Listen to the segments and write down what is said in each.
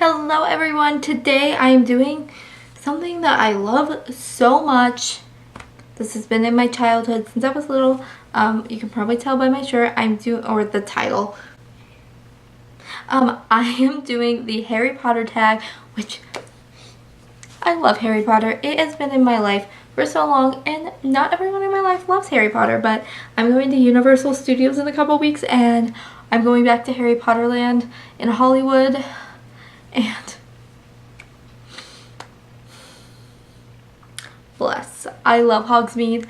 Hello everyone, today I am doing something that I love so much. This has been in my childhood since I was little. You can probably tell by my shirt, or the title. I am doing the Harry Potter tag, which I love Harry Potter. It has been in my life for so long, and not everyone in my life loves Harry Potter, but I'm going to Universal Studios in a couple weeks, and I'm going back to Harry Potter Land in Hollywood. And bless, I love Hogsmeade.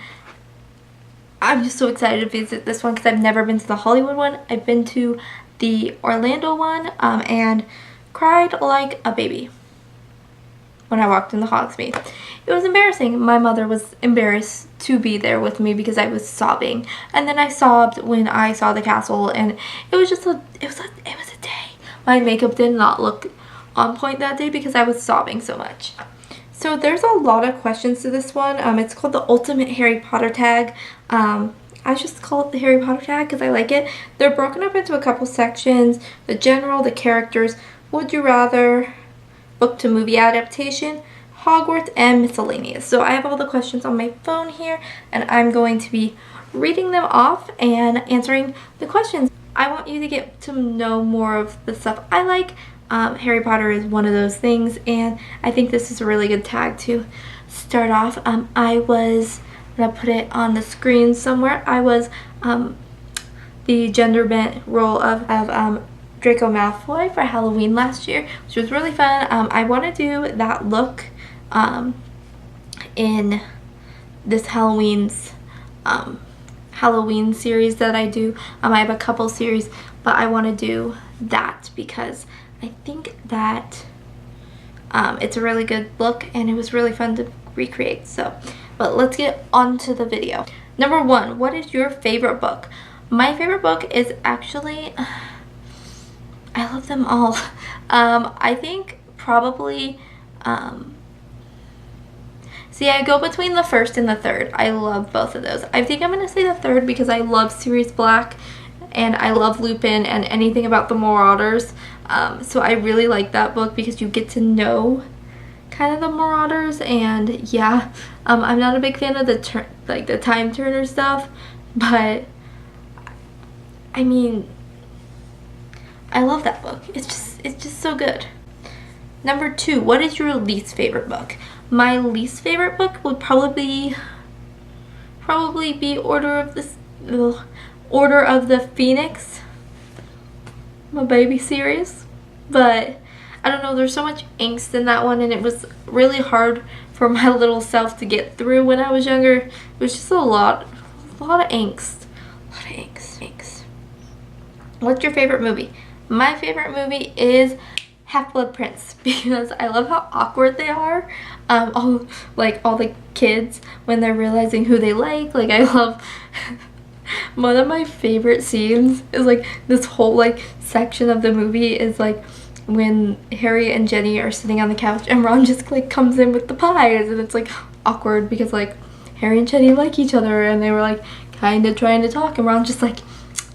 I'm just so excited to visit this one because I've never been to the Hollywood one. I've been to the Orlando one and cried like a baby when I walked in the Hogsmeade. It was embarrassing. My mother was embarrassed to be there with me because I was sobbing, and then I sobbed when I saw the castle, and it was just it was a day. My makeup did not look on point that day because I was sobbing so much. So there's a lot of questions to this one. It's called the Ultimate Harry Potter tag. I just call it the Harry Potter tag because I like it. They're broken up into a couple sections: the general, the characters, would you rather, book to movie adaptation, Hogwarts, and miscellaneous. So I have all the questions on my phone here, and I'm going to be reading them off and answering the questions. I want you to get to know more of the stuff I like. Harry Potter is one of those things, and I think this is a really good tag to start off. I was going to put it on the screen somewhere. I was the gender bent role of Draco Malfoy for Halloween last year, which was really fun. I want to do that look in this Halloween series that I do. I have a couple series, but I want to do that because I think that it's a really good look and it was really fun to recreate. So, but let's get on to the video. Number 1, what is your favorite book? My favorite book is actually, I love them all. I think probably, see, I go between the first and the third. I love both of those. I think I'm going to say the third because I love Sirius Black and I love Lupin and anything about the Marauders. So I really like that book because you get to know kind of the Marauders, and yeah, I'm not a big fan of the Time Turner stuff, but I mean, I love that book. It's just so good. Number 2, what is your least favorite book? My least favorite book would probably be Order of the Phoenix, my baby series. But I don't know, there's so much angst in that one, and it was really hard for my little self to get through when I was younger. It was just a lot of angst. What's your favorite movie? My favorite movie is Half-Blood Prince because I love how awkward they are. All the kids when they're realizing who they like. Like, I love one of my favorite scenes is like this whole section of the movie is like when Harry and Jenny are sitting on the couch and Ron just comes in with the pies, and it's awkward because Harry and Jenny like each other and they were kind of trying to talk, and Ron's just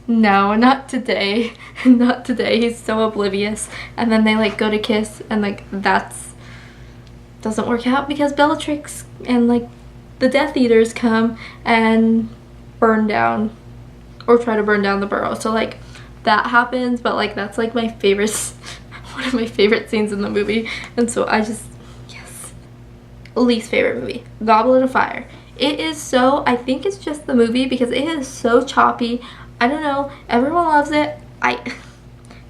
no, not today. Not today. He's so oblivious. And then they go to kiss, and that's doesn't work out because Bellatrix and the Death Eaters come and burn down or try to burn down the burrow. So that happens, but that's my favorite one of my favorite scenes in the movie. And so yes. Least favorite movie, Goblet of Fire. It is so, I think it's just the movie because it is so choppy. I don't know, everyone loves it. I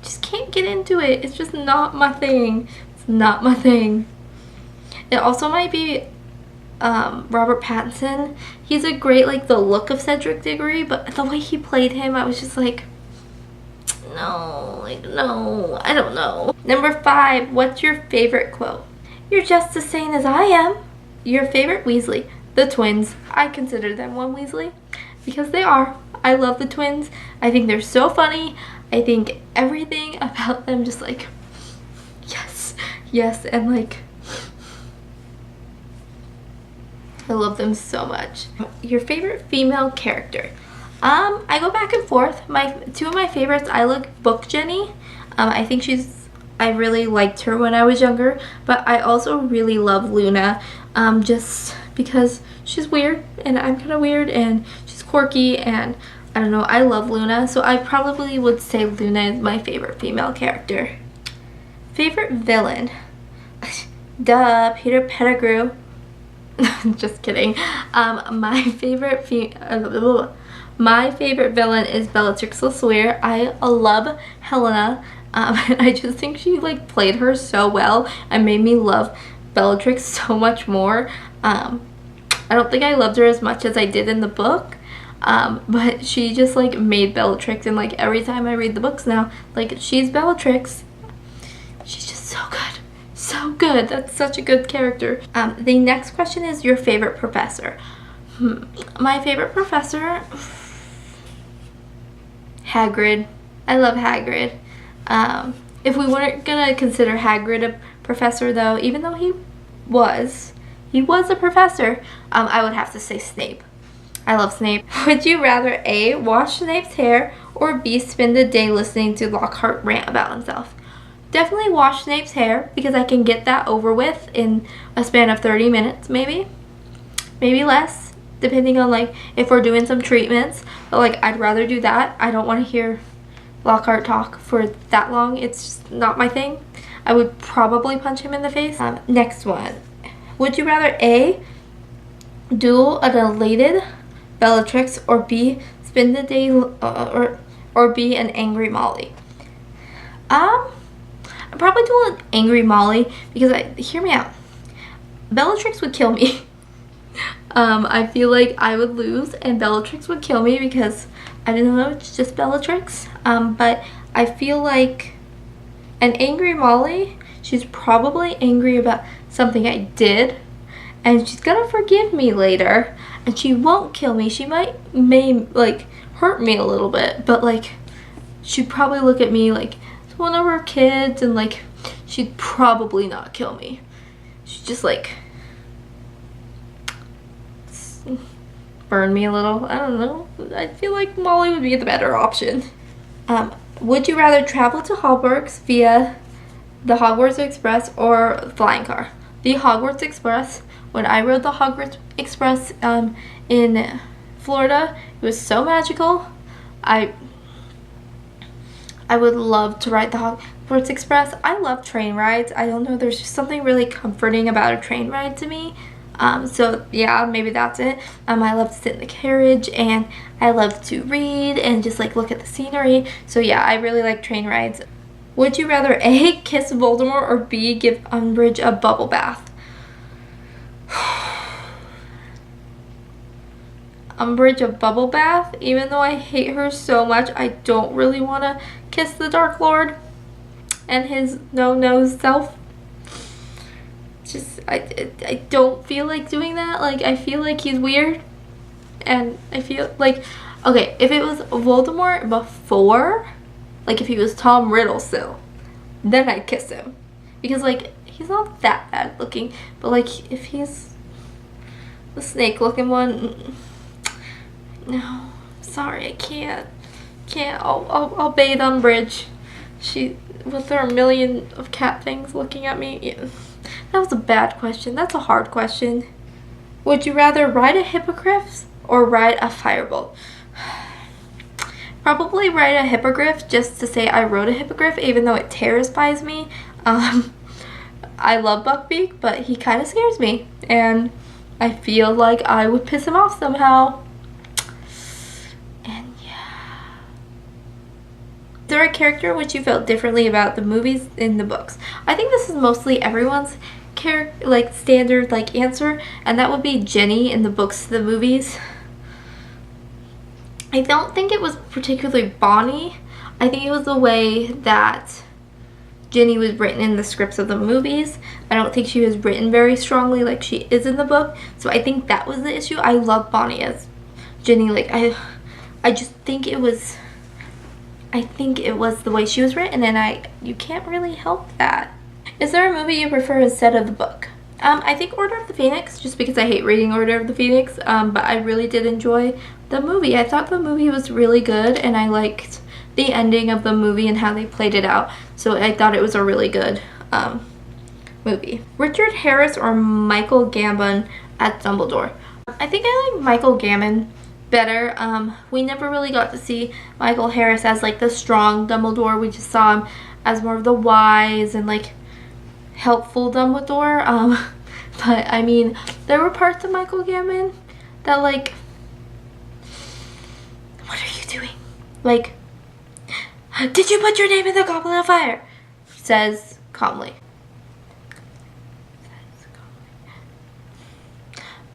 just can't get into it. It's just not my thing. It's not my thing. It also might be Robert Pattinson. He's a great the look of Cedric Diggory, but the way he played him, I was just no, no, I don't know. Number 5, what's your favorite quote? You're just as sane as I am. Your favorite Weasley? The twins. I consider them one Weasley because they are. I love the twins. I think they're so funny. I think everything about them just yes, and I love them so much. Your favorite female character? I go back and forth. Two of my favorites, I like Book Jenny. I think she's I really liked her when I was younger, but I also really love Luna, just because she's weird and I'm kind of weird and she's quirky and I don't know, I love Luna, so I probably would say Luna is my favorite female character. Favorite villain? Duh, Peter Pettigrew. Just kidding. My favorite villain is Bellatrix Latour. I love Helena. And I just think she like played her so well and made me love Bellatrix so much more. I don't think I loved her as much as I did in the book, but she just like made Bellatrix, and like every time I read the books now, like she's Bellatrix. She's just so good. So good. That's such a good character. The next question is your favorite professor. My favorite professor, Hagrid. I love Hagrid. If we weren't gonna consider Hagrid a professor though, even though he was a professor, I would have to say Snape. I love Snape. Would you rather A, wash Snape's hair, or B, spend the day listening to Lockhart rant about himself? Definitely wash Snape's hair, because I can get that over with in a span of 30 minutes, maybe less, depending on like if we're doing some treatments, but like I'd rather do that. I don't want to hear Lockhart talk for that long. It's just not my thing. I would probably punch him in the face. Next one. Would you rather A, duel an elated Bellatrix, or B, spend the day or B, an angry Molly? I'd probably duel an angry Molly, because hear me out. Bellatrix would kill me. I feel like I would lose and Bellatrix would kill me because I don't know, it's just Bellatrix. But I feel like an angry Molly, she's probably angry about something I did, and she's gonna forgive me later, and she won't kill me. She may like hurt me a little bit, but like she'd probably look at me like it's one of her kids, and like she'd probably not kill me. She'd just like burn me a little. I don't know. I feel like Molly would be the better option. Would you rather travel to Hogwarts via the Hogwarts Express or flying car? The Hogwarts Express. When I rode the Hogwarts Express in Florida, it was so magical. I would love to ride the Hogwarts Express. I love train rides. I don't know, there's just something really comforting about a train ride to me. So yeah, maybe that's it. I love to sit in the carriage, and I love to read and just like look at the scenery. So yeah, I really like train rides. Would you rather A, kiss Voldemort, or B, give Umbridge a bubble bath? Umbridge a bubble bath? Even though I hate her so much, I don't really want to kiss the Dark Lord and his no-nose self. Just I don't feel like doing that. Like, I feel like he's weird, and I feel like, okay, if it was Voldemort before, like if he was Tom Riddle still, then I'd kiss him, because like he's not that bad looking. But like if he's the snake looking one, no, sorry, I can't. I'll bathe Umbridge. She with her million of cat things looking at me. Yeah. That was a bad question. That's a hard question. Would you rather ride a hippogriff or ride a firebolt? Probably ride a hippogriff, just to say I rode a hippogriff, even though it terrifies me. I love Buckbeak, but he kind of scares me, and I feel like I would piss him off somehow. And yeah. Is there a character which you felt differently about the movies in the books? I think this is mostly everyone's like standard like answer, and that would be Jenny in the books to the movies. I don't think it was particularly Bonnie. I think it was the way that Jenny was written in the scripts of the movies. I don't think she was written very strongly like she is in the book, so I think that was the issue. I love Bonnie as Jenny. Like I just think it was, I think it was the way she was written, and you can't really help that. Is there a movie you prefer instead of the book? I think Order of the Phoenix, just because I hate reading Order of the Phoenix, but I really did enjoy the movie. I thought the movie was really good, and I liked the ending of the movie and how they played it out. So I thought it was a really good movie. Richard Harris or Michael Gambon as Dumbledore? I think I like Michael Gambon better. We never really got to see Michael Harris as like the strong Dumbledore. We just saw him as more of the wise and like helpful Dumbledore. But I mean, there were parts of Michael Gambon that like, what are you doing? Like, did you put your name in the Goblet of Fire? Says calmly.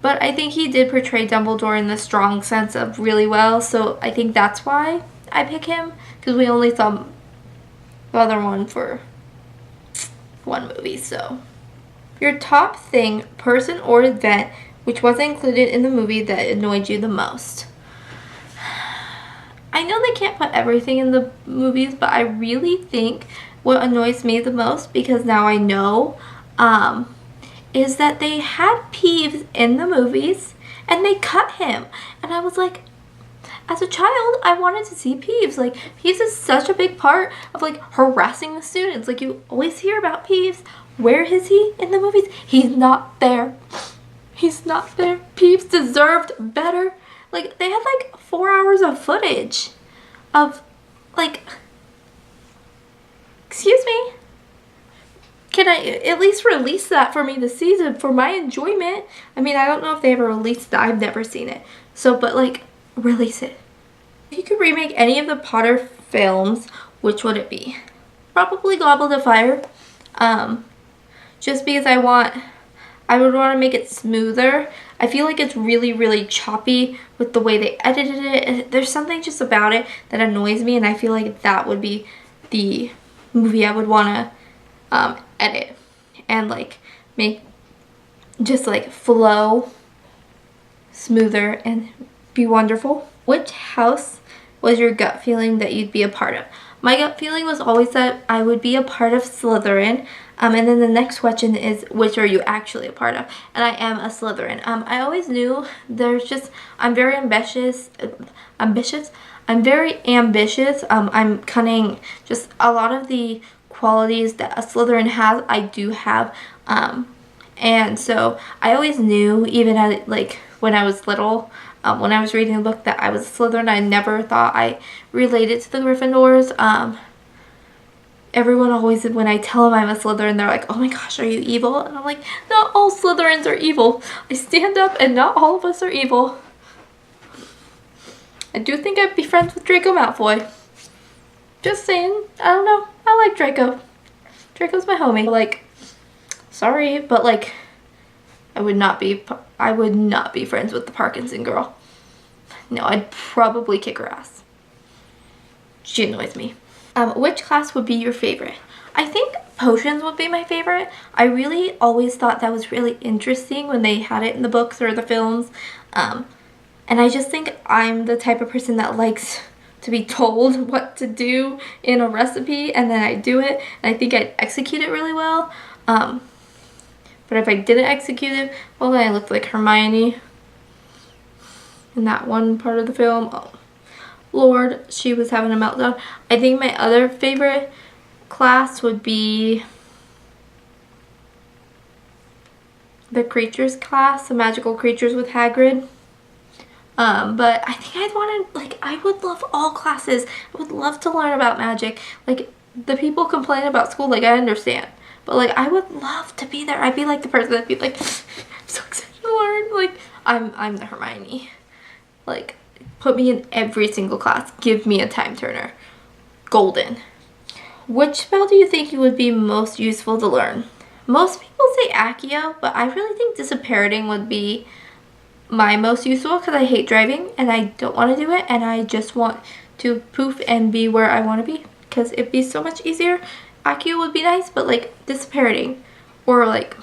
But I think he did portray Dumbledore in the strong sense of really well, so I think that's why I pick him, because we only saw the other one for one movie. So your top thing, person or event which wasn't included in the movie that annoyed you the most? I know they can't put everything in the movies, but I really think what annoys me the most, because now I know, is that they had Peeves in the movies and they cut him. And I was like, as a child, I wanted to see Peeves. Like, Peeves is such a big part of like harassing the students. Like, you always hear about Peeves. Where is he in the movies? He's not there. He's not there. Peeves deserved better. Like, they had like 4 hours of footage of like, excuse me? Can I at least release that for me this season for my enjoyment? I mean, I don't know if they ever released it. I've never seen it. So, but like, release it. If you could remake any of the Potter films, which would it be? Probably Goblet of Fire. Just because I would want to make it smoother. I feel like it's really, really choppy with the way they edited it. There's something just about it that annoys me, and I feel like that would be the movie I would want to edit and like make just like flow smoother and be wonderful. Which house was your gut feeling that you'd be a part of? My gut feeling was always that I would be a part of Slytherin. And then the next question is, which are you actually a part of? And I am a Slytherin. I always knew I'm very ambitious. I'm very ambitious. I'm cunning. Just a lot of the qualities that a Slytherin has, I do have. And so I always knew, even at, like when I was little, when I was reading the book, that I was a Slytherin. I never thought I related to the Gryffindors. Everyone always, when I tell them I'm a Slytherin, they're like, oh my gosh, are you evil? And I'm like, not all Slytherins are evil. I stand up and not all of us are evil. I do think I'd be friends with Draco Malfoy. Just saying. I don't know. I like Draco. Draco's my homie. Like, sorry, but like, I would not be friends with the Parkinson girl. No, I'd probably kick her ass. She annoys me. Which class would be your favorite? I think potions would be my favorite. I really always thought that was really interesting when they had it in the books or the films. And I just think I'm the type of person that likes to be told what to do in a recipe, and then I do it, and I think I'd execute it really well. But if I didn't execute it, well, then I looked like Hermione in that one part of the film. Oh, Lord, she was having a meltdown. I think my other favorite class would be the creatures class, the magical creatures with Hagrid. But I think I'd want to, like, I would love all classes. I would love to learn about magic. Like, the people complain about school, like, I understand. But, like, I would love to be there. I'd be, like, the person that'd be, like, I'm so excited to learn. Like, I'm the Hermione. Like, put me in every single class. Give me a time turner. Golden. Which spell do you think you would be most useful to learn? Most people say Accio, but I really think Dissipating would be my most useful, because I hate driving and I don't want to do it, and I just want to poof and be where I want to be, because it'd be so much easier. Accio would be nice, but like Dissipating, or like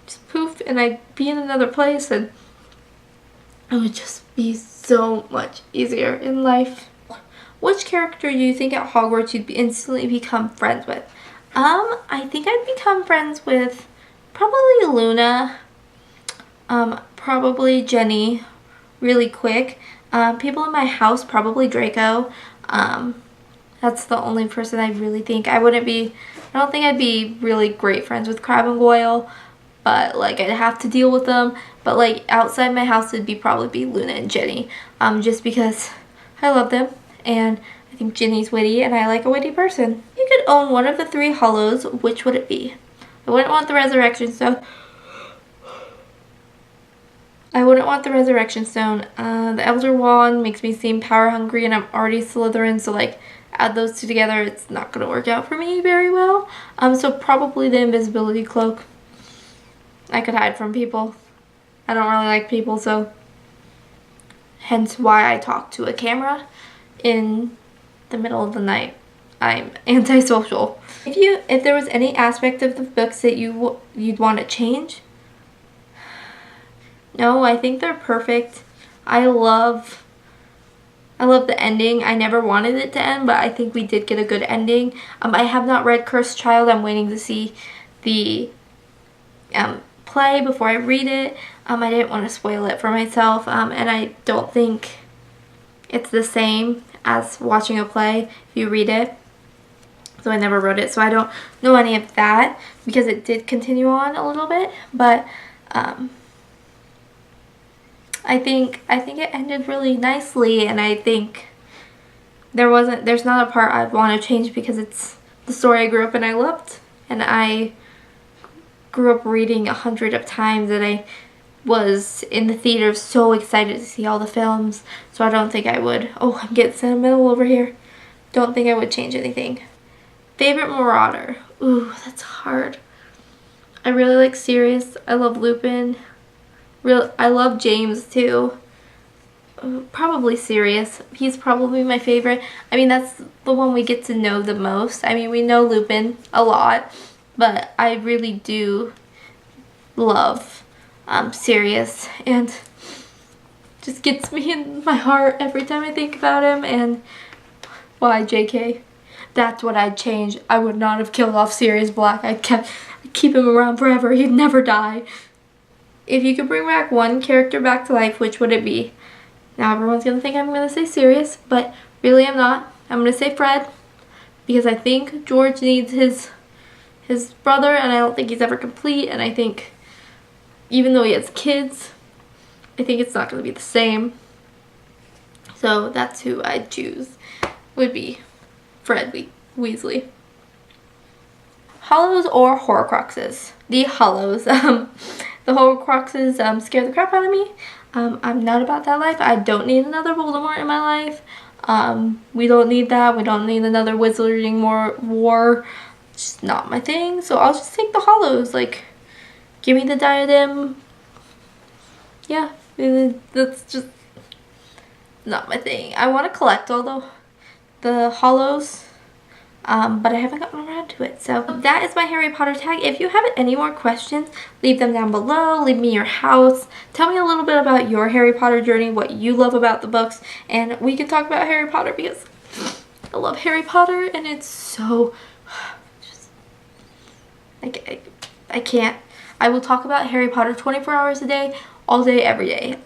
just poof and I'd be in another place, and it would just be so much easier in life. Which character do you think at Hogwarts you'd instantly become friends with? I think I'd become friends with probably Luna, probably Jenny really quick. People in my house, probably Draco. That's the only person I really think I don't think I'd be really great friends with Crab and Goyle, but like I'd have to deal with them. But like outside my house, it'd probably be Luna and Jenny, just because I love them and I think Jenny's witty and I like a witty person. If you could own one of the 3 hollows, which would it be? I wouldn't want the Resurrection Stone. The Elder Wand makes me seem power hungry and I'm already Slytherin, so like add those 2 together, it's not going to work out for me very well. So probably the invisibility cloak. I could hide from people. I don't really like people, so hence why I talk to a camera in the middle of the night. I'm antisocial. If there was any aspect of the books that you'd want to change, no, I think they're perfect. I love the ending. I never wanted it to end, but I think we did get a good ending. I have not read Cursed Child. I'm waiting to see the play before I read it. I didn't want to spoil it for myself, and I don't think it's the same as watching a play if you read it. So I never wrote it, so I don't know any of that because it did continue on a little bit, but I think it ended really nicely, and I think there's not a part I'd want to change because it's the story I grew up and I loved, and I grew up reading 100 of times, and I was in the theater so excited to see all the films, so I don't think I would. Oh, I'm getting sentimental over here. Don't think I would change anything. Favorite Marauder. Ooh, that's hard. I really like Sirius. I love Lupin. I love James too. Probably Sirius. He's probably my favorite. I mean, that's the one we get to know the most. I mean, we know Lupin a lot, but I really do love Sirius, and just gets me in my heart every time I think about him. And why, JK? That's what I'd change. I would not have killed off Sirius Black. I'd keep him around forever. He'd never die. If you could bring back one character back to life, which would it be? Now everyone's going to think I'm going to say Sirius, but really I'm not. I'm going to say Fred, because I think George needs his brother, and I don't think he's ever complete, and I think even though he has kids, I think it's not going to be the same. So that's who I'd choose, would be Fred Weasley. Hollows or Horcruxes? The Hollows. The Horcruxes scare the crap out of me. I'm not about that life. I don't need another Voldemort in my life. We don't need that. We don't need another Wizarding war. It's just not my thing. So I'll just take the Hollows. Like, give me the diadem. Yeah, that's just not my thing. I want to collect all the Hollows, but I haven't gotten around to it. So that is my Harry Potter tag. If you have any more questions, leave them down below. Leave me your house. Tell me a little bit about your Harry Potter journey, what you love about the books, and we can talk about Harry Potter because I love Harry Potter, and it's so just I can't. I will talk about Harry Potter 24 hours a day, all day, every day.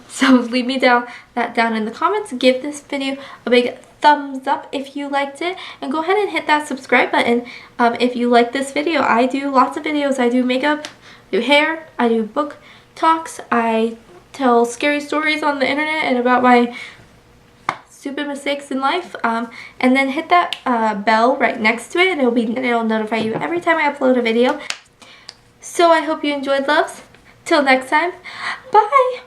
So leave me that down in the comments. Give this video a big thumbs up if you liked it, and go ahead and hit that subscribe button if you like this video. I do lots of videos. I do makeup, I do hair, I do book talks, I tell scary stories on the internet and about my stupid mistakes in life, and then hit that bell right next to it, and it'll notify you every time I upload a video. So I hope you enjoyed, loves. Till next time, bye!